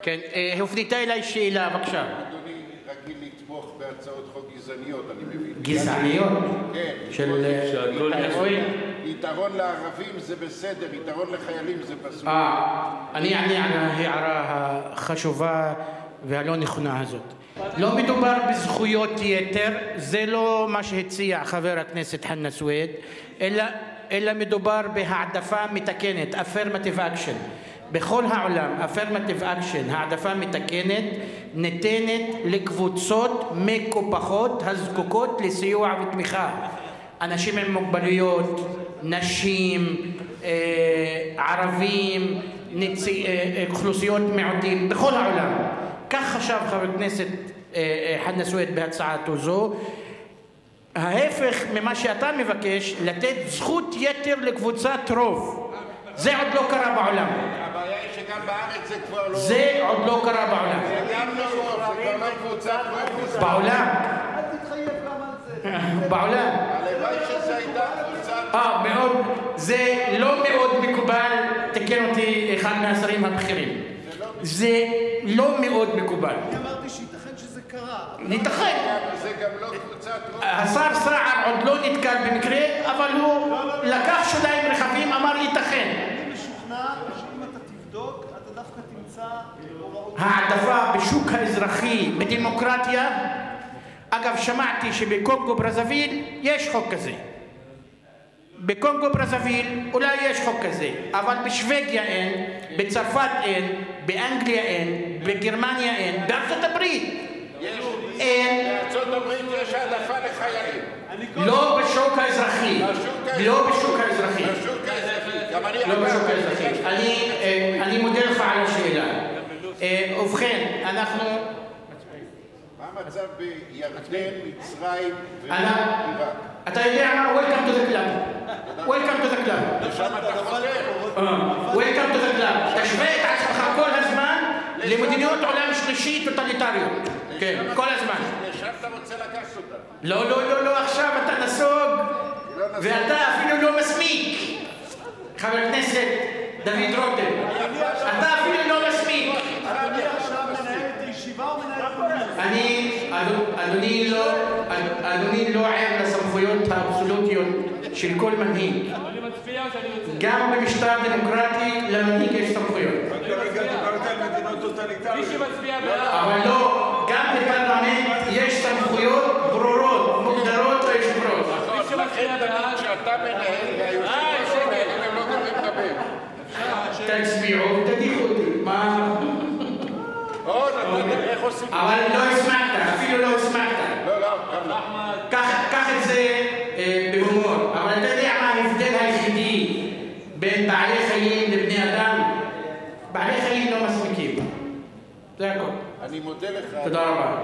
כן, הופנתה אליי שאלה, בבקשה. אדוני רגיל לתמוך בהצעות חוק גזעניות, אני מבין. גזעניות? כן. של יתרון לערבים זה בסדר, יתרון לחיילים זה פסול. אני אענה על ההערה החשובה והלא נכונה הזאת. לא מדובר בזכויות יתר, זה לא מה שהציע חבר הכנסת חנא סוייד, אלא מדובר בהעדפה מתקנת, affirmative action. בכל העולם, affirmative action, העדפה מתקנת, ניתנת לקבוצות מקופחות הזקוקות לסיוע ותמיכה. אנשים עם מוגבלויות, נשים, ערבים, אוכלוסיות מיעוטים, בכל העולם. כך חשב חבר הכנסת חנא סוייד בהצעתו זו. ההפך ממה שאתה מבקש, לתת זכות יתר לקבוצת רוב. זה עוד לא קרה בעולם. הבעיה היא שגם בארץ זה כבר לא... זה עוד לא קרה בעולם. זה גם לא רוב, זה כבר לא קבוצת רוב. בעולם. אל תתחייב גם על זה. בעולם. הלוואי שזה הייתה קבוצת... מאוד. זה לא מאוד מקובל, תקן אותי אחד מהשרים הבכירים. זה לא מאוד מקובל. אני אמרתי שייתכן שזה קרה. ייתכן. זה גם לא קבוצת רוב. השר סער עוד לא נתקל במקרה, אבל הוא לקח שוליים רחבים, אמר ייתכן. אני משוכנע שאם אתה תבדוק, אתה דווקא תמצא הוראות... העדפה בשוק האזרחי בדמוקרטיה, אגב, שמעתי שבקונגו ברזוויל יש חוק כזה. בקונגו ברזוויל אולי יש חוק כזה, אבל בשוודיה אין, בצרפת אין, באנגליה אין, בגרמניה אין, בארצות הברית אין. בארצות הברית יש העדפה לחיילים. לא בשוק האזרחי. לא בשוק האזרחי. לא בשוק האזרחי. אני מודה לך על השאלה. ובכן, אנחנו... מה המצב בירדן, מצרים ועיראק? אתה יודע מה? Welcome to the club. Welcome to the club. ושם אתה חוזר. Welcome to the club. תשווה את עצמך כל הזמן למדינות עולם שלישי טוטליטריות. כן, כל הזמן. לשם אתה רוצה לקחת אותה. לא, לא, לא, לא, עכשיו אתה נסוג, ואתה אפילו לא מסמיק. חבר הכנסת דוד רותם, אתה אפילו לא מסמיק. אני עכשיו מנהל את הישיבה או מנהל את אדוני לא ער לסמכויות האבסולוטיות של כל מנהיג. גם במשטר דמוקרטי למנהיג יש סמכויות. אבל לא, גם בפרלמנט יש סמכויות ברורות, מוגדרות ליושב-ראש. לכן תגיד שאתה מנהל והיושב-ראש מנהל, הם לא גורמים לדבר. תצביעו ותדיחו אותי. מה? איך עושים? אבל לא הסמקת, אפילו לא הסמקת. קח את זה בהומור. אבל אתה יודע מה ההבדל היחידי בין בעלי חיים לבני אדם? בעלי חיים לא מסמיקים. זה הכל. אני מודה לך. תודה רבה.